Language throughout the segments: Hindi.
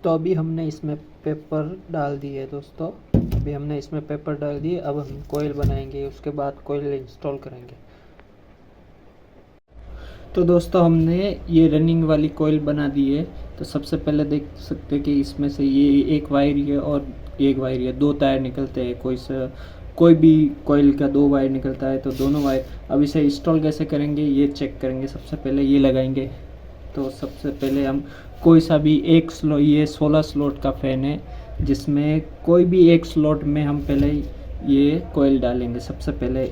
तो अभी हमने इसमें पेपर डाल दिए दोस्तों। अभी हमने इसमें पेपर डाल दिए। अब हम कोयल बनाएंगे, उसके बाद कोयल इंस्टॉल करेंगे। तो दोस्तों हमने ये रनिंग वाली कोयल बना दी है। तो सबसे पहले देख सकते हैं कि इसमें से ये एक वायर है और एक वायर है, दो तार निकलते हैं। कोई भी कोयल का दो वायर निकलता है, तो दोनों वायर। अब इसे इंस्टॉल कैसे करेंगे ये चेक करेंगे। सबसे पहले ये लगाएंगे। तो सबसे पहले हम कोई सा भी एक ये 16 स्लॉट का फ़ैन है, जिसमें कोई भी एक स्लॉट में हम पहले ये कोयल डालेंगे। सबसे पहले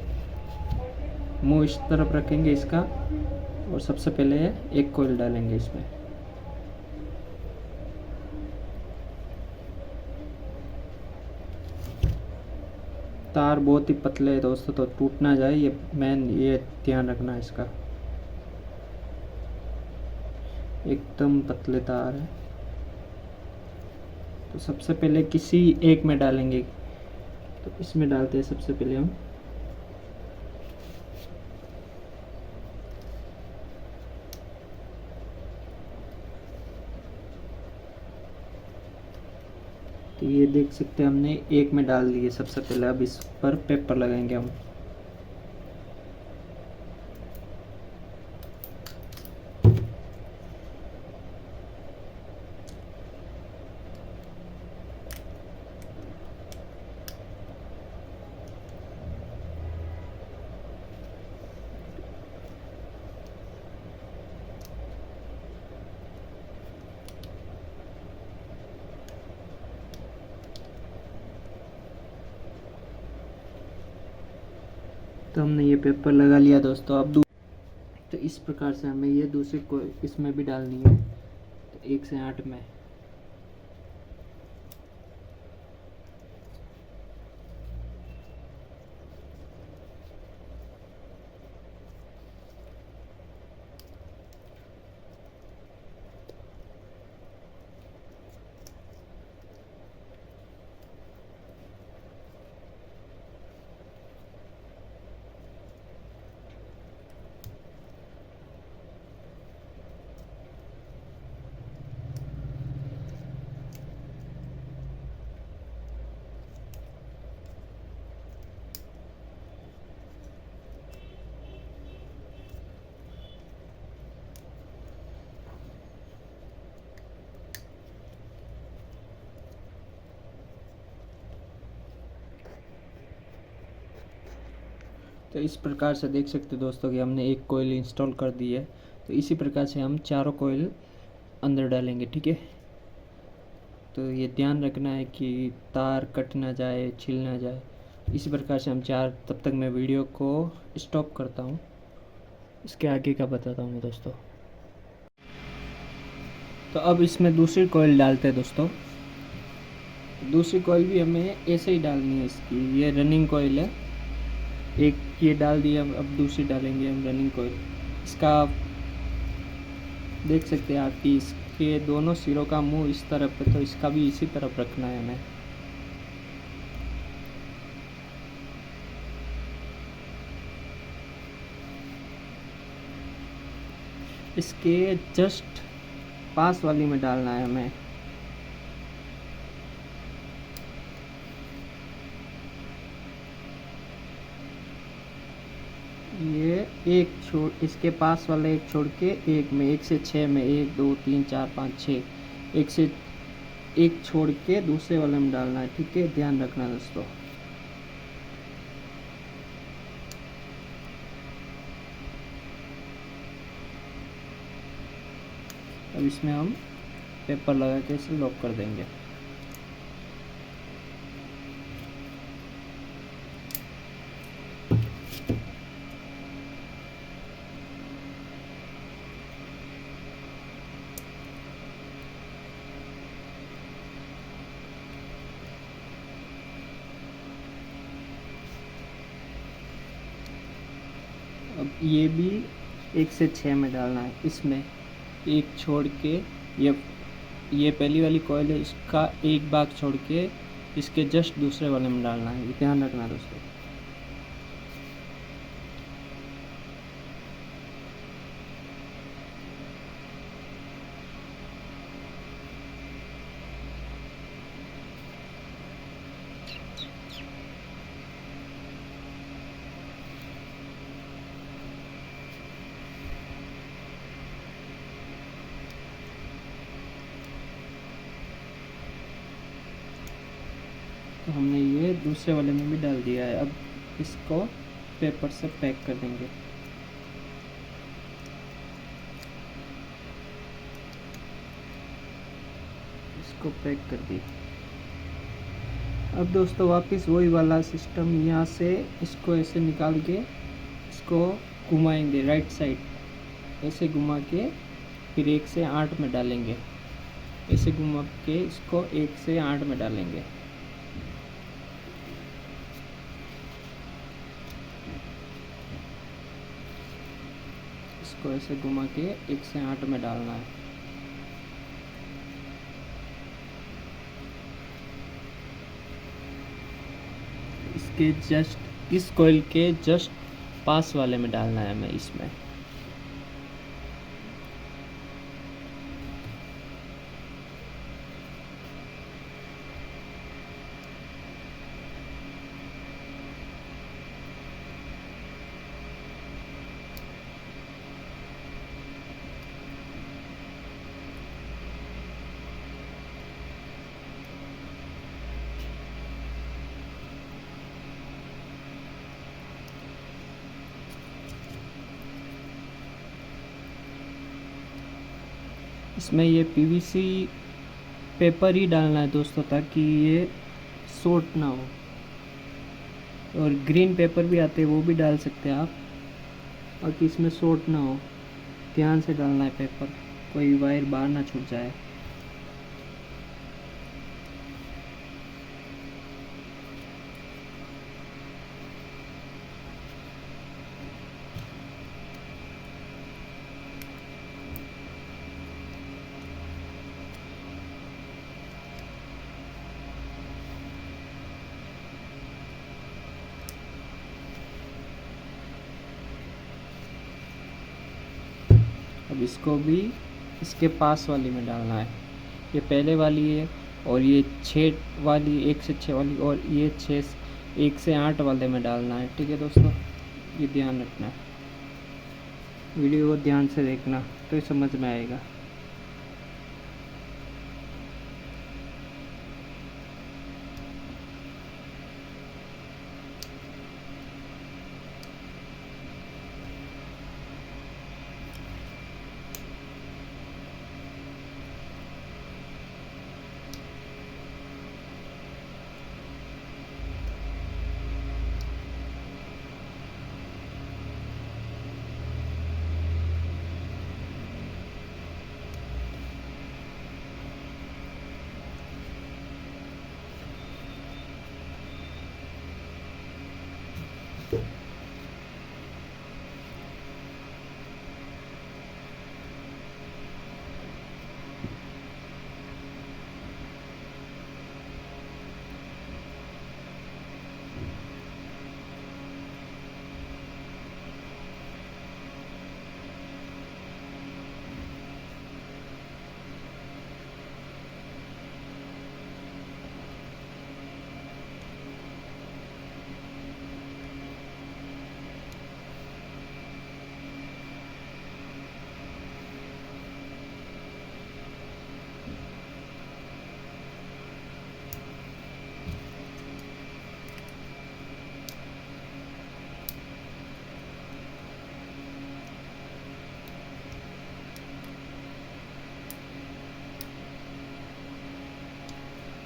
मुंह इस तरफ रखेंगे इसका, और सबसे पहले एक कोयल डालेंगे इसमें। तार बहुत ही पतले है दोस्तों, तो टूट ना जाए, ये ध्यान रखना है इसका। एकदम पतले तार है। तो सबसे पहले किसी एक में डालेंगे। तो इसमें डालते हैं सबसे पहले हम। तो ये देख सकते हैं हमने एक में डाल दिए सबसे पहले। अब इस पर पेपर लगाएंगे हम। तो हमने ये पेपर लगा लिया दोस्तों। अब तो इस प्रकार से हमें ये दूसरी को इसमें भी डालनी है। तो 1 से 8 में। तो इस प्रकार से देख सकते हैं दोस्तों कि हमने एक कोयल इंस्टॉल कर दी है। तो इसी प्रकार से हम चारों कोयल अंदर डालेंगे, ठीक है। तो ये ध्यान रखना है कि तार कट ना जाए, छिल ना जाए। इसी प्रकार से हम चार। तब तक मैं वीडियो को स्टॉप करता हूँ, इसके आगे का बताता हूँ मैं दोस्तों। तो अब इसमें दूसरी कोयल डालते हैं दोस्तों। दूसरी कोयल भी हमें ऐसे ही डालनी है इसकी। ये रनिंग कोयल है, एक ये डाल दिया। अब दूसरी डालेंगे हम रनिंग कोयल। इसका देख सकते हैं आप कि इसके दोनों सिरों का मुंह इस तरफ है, तो इसका भी इसी तरफ रखना है हमें। इसके जस्ट पास वाली में डालना है हमें। ये इसके पास वाले एक छोड़ के एक में, 1 से 6 में, 1 2 3 4 5 6, एक से एक छोड़ के दूसरे वाले में डालना है, ठीक है। ध्यान रखना दोस्तों। अब इसमें हम पेपर लगा के इसे लॉक कर देंगे। अब ये भी 1 से 6 में डालना है। इसमें एक छोड़ के, ये पहली वाली कॉइल है, इसका एक भाग छोड़ के इसके जस्ट दूसरे वाले में डालना है। ध्यान रखना दोस्तों। हमने ये दूसरे वाले में भी डाल दिया है। अब इसको पेपर से पैक कर देंगे। इसको पैक कर दी। अब दोस्तों वापस वही वाला सिस्टम, यहाँ से इसको ऐसे निकाल के इसको घुमाएंगे राइट साइड, ऐसे घुमा के फिर 1 से 8 में डालेंगे। ऐसे घुमा के इसको 1 से 8 में डालेंगे। इसको ऐसे घुमा के 1 से 8 में डालना है। इसके जस्ट इस कॉइल के जस्ट पास वाले में डालना है हमें इसमें। इसमें ये पीवीसी पेपर ही डालना है दोस्तों, ताकि ये शॉर्ट ना हो। और ग्रीन पेपर भी आते हैं, वो भी डाल सकते हैं आप, ताकि इसमें शॉर्ट ना हो। ध्यान से डालना है पेपर, कोई वायर बाहर ना छूट जाए। अब इसको भी इसके पास वाली में डालना है। ये पहले वाली है, और ये 6 वाली, 1 से 6 वाली, और ये 1 से 8 वाले में डालना है। ठीक है दोस्तों, ये ध्यान रखना है। वीडियो को ध्यान से देखना तो समझ में आएगा।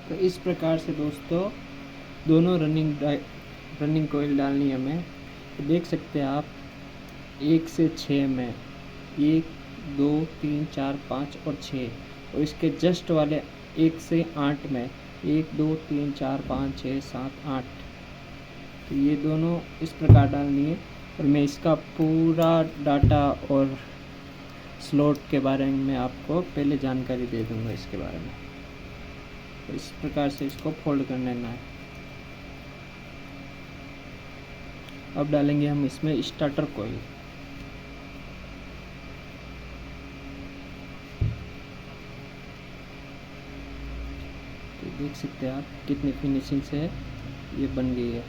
तो इस प्रकार से दोस्तों दोनों रनिंग कोयल डालनी है हमें। तो देख सकते हैं आप 1 से 6 में 1 2 3 4 5 और 6, और इसके जस्ट वाले 1 से 8 में 1 2 3 4 5 6 7 8। तो ये दोनों इस प्रकार डालनी है। और मैं इसका पूरा डाटा और स्लॉट के बारे में आपको पहले जानकारी दे दूंगा इसके बारे में। तो इस प्रकार से इसको फोल्ड कर लेना है। अब डालेंगे हम इसमें स्टार्टर कॉइल। तो देख सकते हैं आप कितनी फिनिशिंग से ये बन गई है।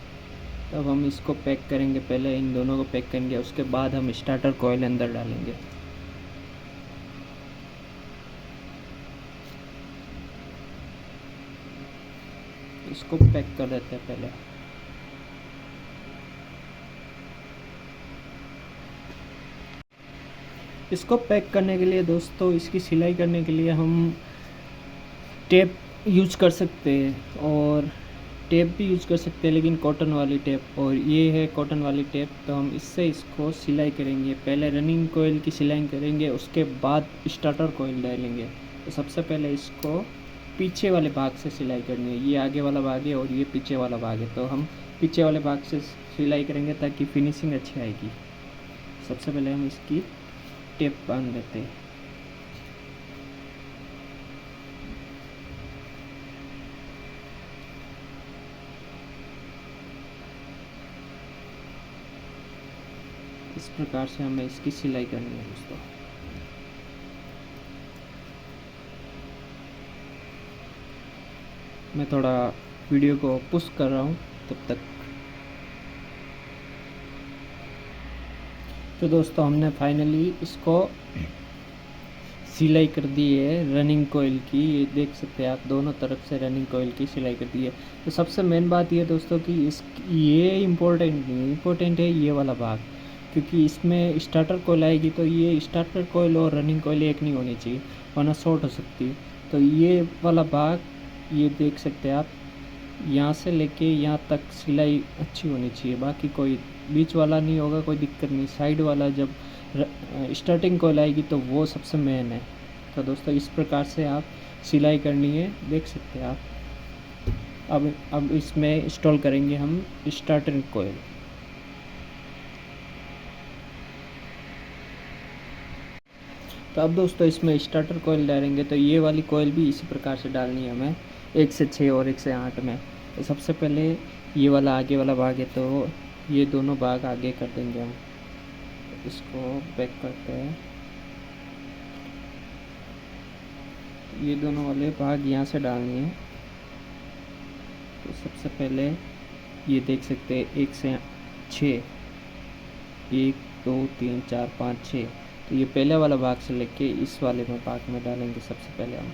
तो अब हम इसको पैक करेंगे, पहले इन दोनों को पैक करेंगे, उसके बाद हम स्टार्टर कॉइल अंदर डालेंगे। इसको पैक कर देते हैं पहले। इसको पैक करने के लिए दोस्तों, इसकी सिलाई करने के लिए हम टेप यूज कर सकते हैं, और टेप भी यूज कर सकते हैं, लेकिन कॉटन वाली टेप। और ये है कॉटन वाली टेप, तो हम इससे इसको सिलाई करेंगे। पहले रनिंग कोयल की सिलाई करेंगे, उसके बाद स्टार्टर कोयल डालेंगे। तो सबसे पहले इसको पीछे वाले भाग से सिलाई करनी है। ये आगे वाला भाग है और ये पीछे वाला भाग है, तो हम पीछे वाले भाग से सिलाई करेंगे ताकि फिनिशिंग अच्छी आएगी। सबसे पहले हम इसकी टेप बांध देते हैं। इस प्रकार से हमें इसकी सिलाई करनी है दोस्तों। मैं थोड़ा वीडियो को पुश कर रहा हूँ तब तक। तो दोस्तों हमने फाइनली इसको सिलाई कर दी है रनिंग कोयल की। ये देख सकते हैं आप, दोनों तरफ से रनिंग कोयल की सिलाई कर दी है। तो सबसे मेन बात ये दोस्तों कि ये इम्पोर्टेंट नहीं, इम्पोर्टेंट है ये वाला भाग, क्योंकि इसमें स्टार्टर कोयल आएगी तो ये स्टार्टर कोयल और रनिंग कोयल एक नहीं होनी चाहिए, वरना शॉर्ट हो सकती है। तो ये वाला भाग, ये देख सकते हैं आप, यहाँ से लेके यहाँ तक सिलाई अच्छी होनी चाहिए, बाकी कोई बीच वाला नहीं होगा कोई दिक्कत नहीं। साइड वाला जब स्टार्टिंग कोयल आएगी तो वो सबसे मेन है। तो दोस्तों इस प्रकार से आप सिलाई करनी है, देख सकते हैं आप। अब इसमें इंस्टॉल करेंगे हम स्टार्टिंग कोयल। तो अब दोस्तों इसमें स्टार्टर कोयल डालेंगे, तो ये वाली कोयल भी इसी प्रकार से डालनी है हमें, 1 से 6 और 1 से 8 में। तो सबसे पहले ये वाला आगे वाला भाग है, तो ये दोनों भाग आगे कर देंगे हम। इसको पैक करते हैं। ये दोनों वाले भाग यहाँ से डालनी है। तो सबसे पहले ये देख सकते हैं 1 से 6, 1 2 3 4 5 6। तो ये पहले वाला भाग से लेके इस वाले में भाग में डालेंगे सबसे पहले हम।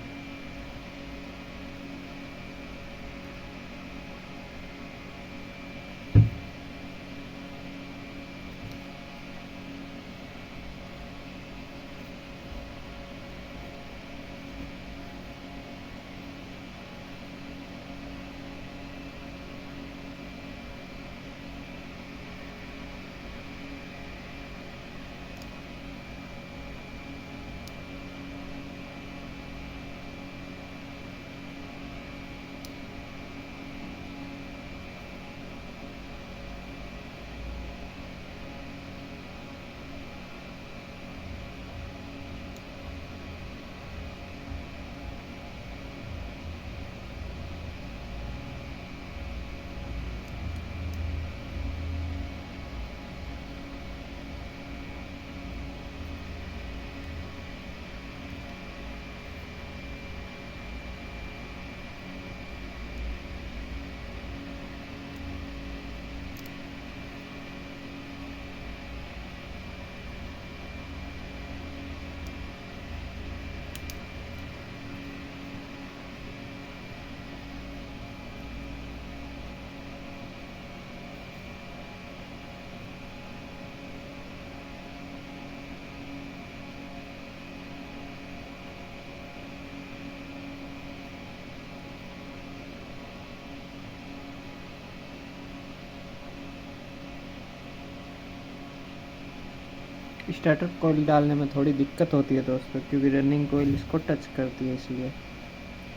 स्टार्टर कोयल डालने में थोड़ी दिक्कत होती है दोस्तों, क्योंकि रनिंग कोयल इसको टच करती है, इसलिए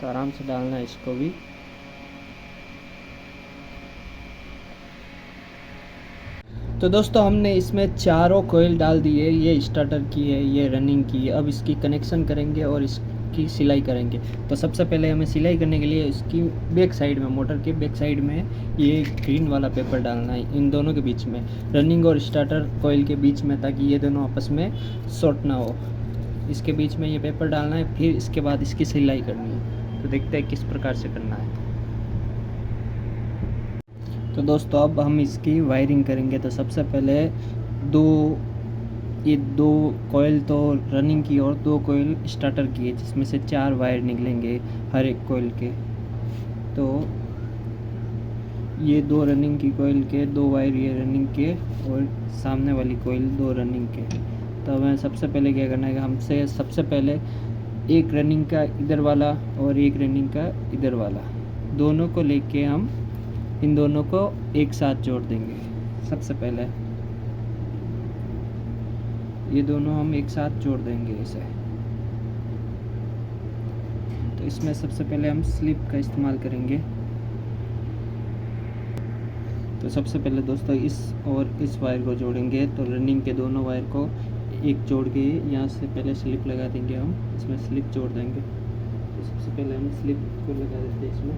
तो आराम से डालना है इसको भी। तो दोस्तों हमने इसमें चारों कोयल डाल दी है, ये स्टार्टर की है, ये रनिंग की है। अब इसकी कनेक्शन करेंगे और इसकी सिलाई करेंगे। तो सबसे पहले हमें सिलाई करने के लिए इसकी बैक साइड में, मोटर के बैक साइड में ये ग्रीन वाला पेपर डालना है, इन दोनों के बीच में, रनिंग और स्टार्टर कोयल के बीच में, ताकि ये दोनों आपस में शॉर्ट ना हो। इसके बीच में ये पेपर डालना है, फिर इसके बाद इसकी सिलाई करनी है। तो देखते हैं किस प्रकार से करना है। तो दोस्तों अब हम इसकी वायरिंग करेंगे। तो सबसे पहले दो कोयल तो रनिंग की और 2 कोयल स्टार्टर की है, जिसमें से 4 वायर निकलेंगे हर एक कोयल के। तो ये 2 रनिंग की कोयल के 2 वायर ये रनिंग के और सामने वाली कोयल 2 रनिंग के। तो हमें सबसे पहले क्या करना है कि हमसे सबसे पहले एक रनिंग का इधर वाला और एक रनिंग का इधर वाला दोनों को लेके हम इन दोनों को एक साथ जोड़ देंगे। सबसे पहले ये दोनों हम एक साथ जोड़ देंगे इसे। तो इसमें सबसे पहले हम स्लिप का इस्तेमाल करेंगे। तो सबसे पहले दोस्तों इस और इस वायर को जोड़ेंगे। तो रनिंग के दोनों वायर को एक जोड़ के यहाँ से पहले स्लिप लगा देंगे, हम इसमें स्लिप जोड़ देंगे। तो सबसे पहले हम स्लिप को लगा देते हैं इसमें।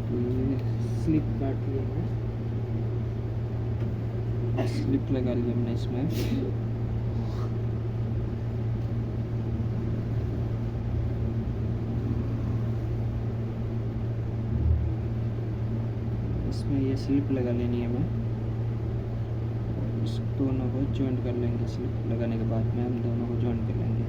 तो ये स्लिप काट लिया है, स्लिप लगा लिया हमने इसमें। इसमें ये स्लिप लगा लेनी है हमें और इस दोनों को जॉइंट कर लेंगे। स्लिप लगाने के बाद में हम दोनों को जॉइंट कर लेंगे।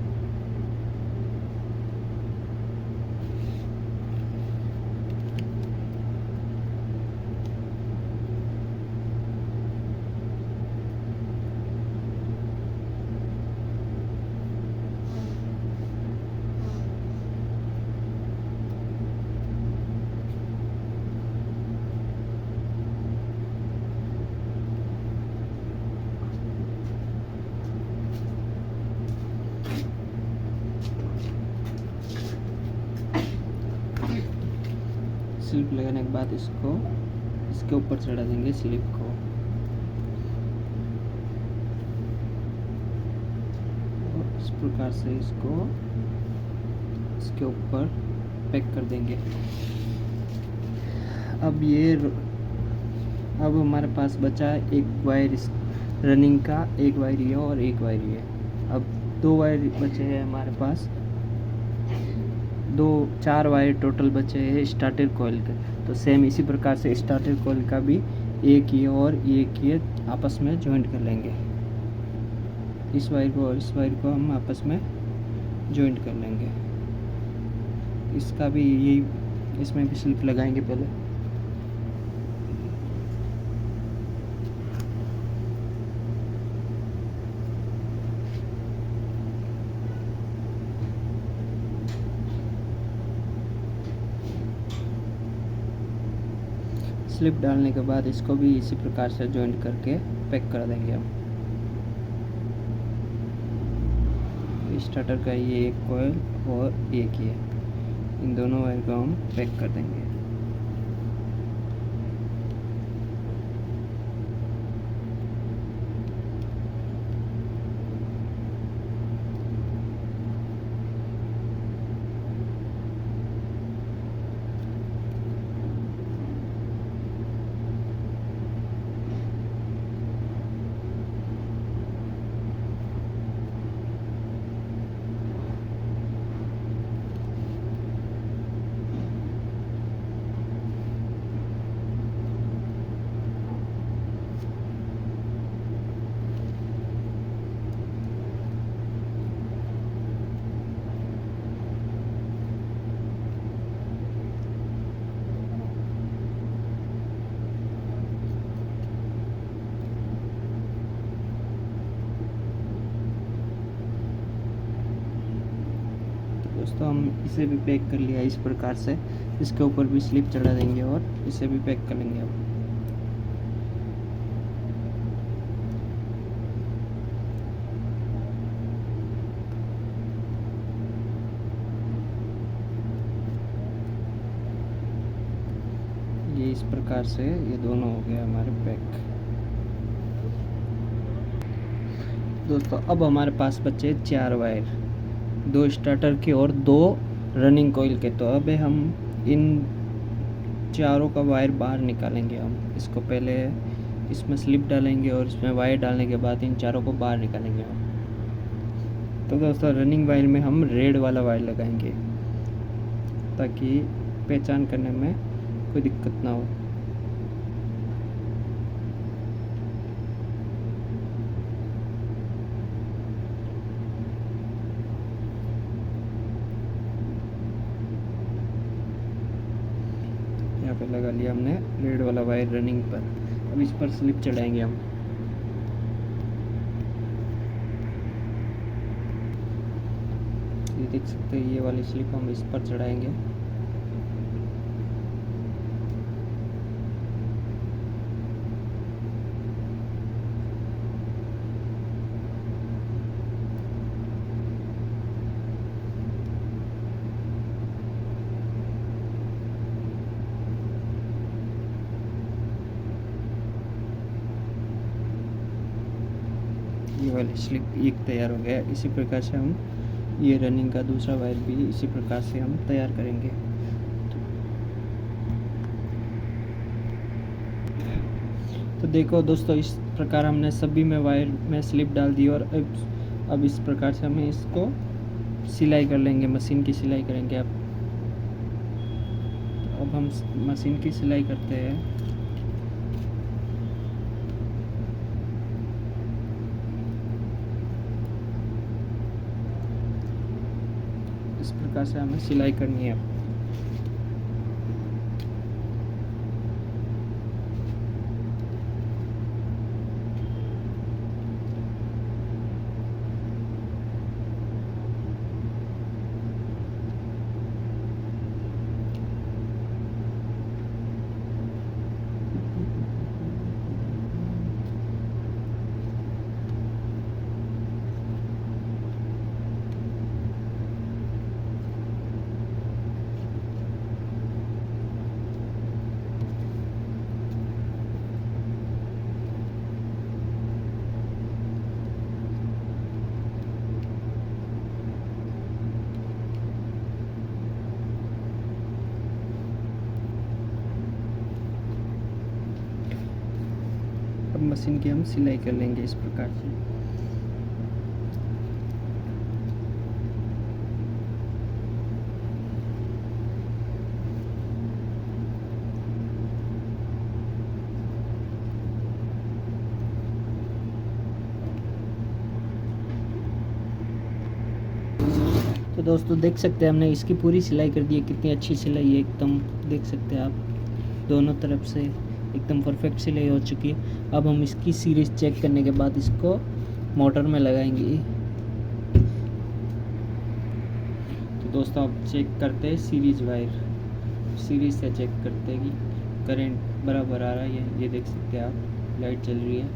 स्लिप लगाने के बाद इसको इसके ऊपर चढ़ा देंगे स्लिप को। और इस प्रकार से इसको इसके ऊपर पैक कर देंगे। अब हमारे पास बचा एक वायर इस रनिंग का, एक वायर ये और एक वायर ये। अब 2 वायर बचे हैं हमारे पास, 4 वायर टोटल बचे हैं स्टार्टर कॉइल के। तो सेम इसी प्रकार से स्टार्टर कॉइल का भी एक ये और एक ये आपस में जॉइंट कर लेंगे। इस वायर को और इस वायर को हम आपस में जॉइंट कर लेंगे। इसका भी यही, इसमें भी स्लिप लगाएंगे पहले। स्लिप डालने के बाद इसको भी इसी प्रकार से जॉइंट करके पैक कर देंगे हम। स्टार्टर का ये एक कॉइल और एक ये, इन दोनों वायर को हम पैक कर देंगे। दोस्तों हम इसे भी पैक कर लिया इस प्रकार से। इसके ऊपर भी स्लिप चढ़ा देंगे और इसे भी पैक कर लेंगे अब। ये इस प्रकार से ये दोनों हो गया हमारे पैक। दोस्तों अब हमारे पास बचे 4 वायर, 2 स्टार्टर के और 2 रनिंग कॉइल के। तो अब हम इन चारों का वायर बाहर निकालेंगे। हम इसको पहले इसमें स्लिप डालेंगे और इसमें वायर डालने के बाद इन चारों को बाहर निकालेंगे हम। तो दोस्तों रनिंग वायर में हम रेड वाला वायर लगाएंगे ताकि पहचान करने में कोई दिक्कत ना हो। यहाँ पे लगा दिया हमने रेड वाला वायर रनिंग पर। अब इस पर स्लिप चढ़ाएंगे हम। ये देख सकते हैं, ये वाली स्लिप हम इस पर चढ़ाएंगे। ये वाली स्लिप एक तैयार हो गया। इसी प्रकार से हम ये रनिंग का दूसरा वायर भी इसी प्रकार से हम तैयार करेंगे। तो देखो दोस्तों, इस प्रकार हमने सभी में वायर में स्लिप डाल दी और अब इस प्रकार से हमें इसको सिलाई कर लेंगे, मशीन की सिलाई करेंगे। अब हम मशीन की सिलाई करते हैं। इस प्रकार से हमें सिलाई करनी है। अब मशीन की हम सिलाई कर लेंगे इस प्रकार से। तो दोस्तों देख सकते हैं, हमने इसकी पूरी सिलाई कर दी है। कितनी अच्छी सिलाई है, एकदम देख सकते हैं आप, दोनों तरफ से एकदम परफेक्ट सिलाई हो चुकी है। अब हम इसकी सीरीज चेक करने के बाद इसको मोटर में लगाएंगे। तो दोस्तों अब चेक करते हैं सीरीज वायर, सीरीज से चेक करते हैं कि करंट बराबर आ रहा है। ये देख सकते हैं आप, लाइट चल रही है,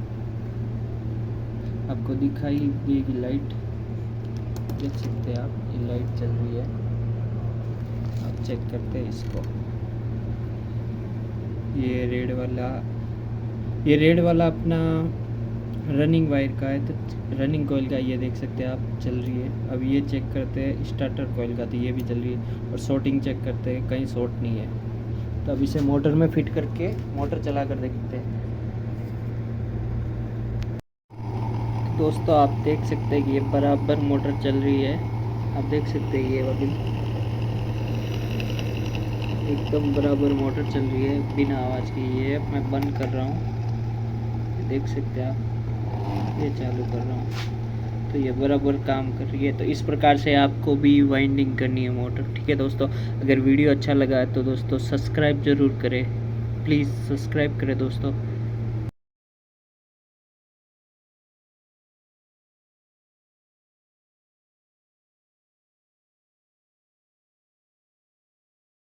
आपको दिखाई देगी लाइट, देख सकते हैं आप, ये लाइट चल रही है। अब चेक करते हैं इसको। ये रेड वाला अपना रनिंग वायर का है, तो रनिंग कॉइल का ये देख सकते हैं आप, चल रही है। अब ये चेक करते हैं स्टार्टर कॉइल का, तो ये भी चल रही है। और शॉर्टिंग चेक करते हैं, कहीं शॉर्ट नहीं है। तो अब इसे मोटर में फिट करके मोटर चला कर देखते हैं। तो दोस्तों आप देख सकते हैं कि ये बराबर मोटर चल रही है। आप देख सकते हैं ये वाली एकदम बराबर मोटर चल रही है बिना आवाज़ की। ये मैं बंद कर रहा हूँ, देख सकते हैं आप, ये चालू कर रहा हूँ, तो ये बराबर काम कर रही है। तो इस प्रकार से आपको भी वाइंडिंग करनी है मोटर। ठीक है दोस्तों, अगर वीडियो अच्छा लगा है तो दोस्तों सब्सक्राइब ज़रूर करें, प्लीज़ सब्सक्राइब करें दोस्तों।